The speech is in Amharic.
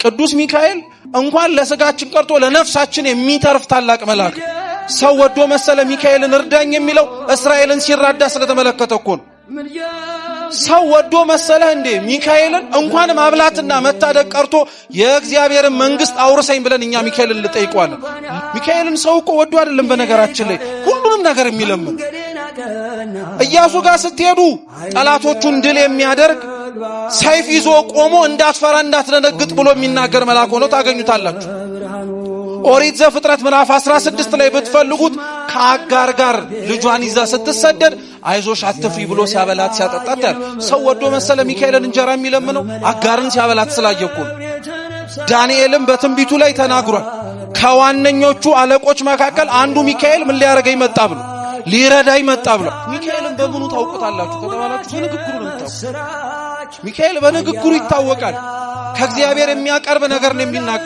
ቅዱስ ሚካኤል እንኳን ለስጋችን ቀርቶ ለነፍሳችን የሚተርፍ ታላቅ መልአክ ሰው ወዶ መሰለ ሚካኤልን እርዳኝ የሚለው እስራኤልን ሲራዳ ስለተመለከተ እኮ ነው። ሰው ወዶ መሰለ እንዴ ሚካኤልን እንኳን ማብላትና መታደግ ቀርቶ የእግዚአብሔርን መንግስት አውርሰኝ ብለን እኛ ሚካኤልን ልጠይቀዋለን። ሚካኤልን ሰው እኮ ወዶ አይደለም በነገራችን ላይ ሁሉንም ነገር የሚለምን። ኢያሱ ጋር ስትሄዱ ጠላቶቹን ድል የሚያደርግ ሰይፍ ይዞ ቆሞ እንዳትፈራ እንዳትደነግጥ ብሎ የሚናገር መልአክ ሆኖ ታገኙታላችሁ። ኦሪት ዘፍጥረት ምዕራፍ 16 ላይ ብትፈልጉት ከአጋር ጋር ልጇን ይዛ ስትሰደድ አይዞሽ አትፍሪ ብሎ ሲያበላት ሲያጠጣት ያለ ሰው ወዶ መሰለ ሚካኤልን እንጀራ የሚለምነው አጋርን ሲያበላት ስላየኩ። ዳንኤልም በትንቢቱ ላይ ተናግሯል። ከዋነኞቹ አለቆች መካከል አንዱ ሚካኤል ምን ሊያረጋይ መጣ ብሎ ሊረዳይ መጣ ብሎ። ሚካኤልን በምኑ ታውቁታላችሁ ከተባላችሁ በንግግሩ ነው የምታውቁት። ሚካኤል በንግግሩ ይታወቃል። ከእግዚአብሔር የሚያቀርብ ነገር ነው የሚናገረው።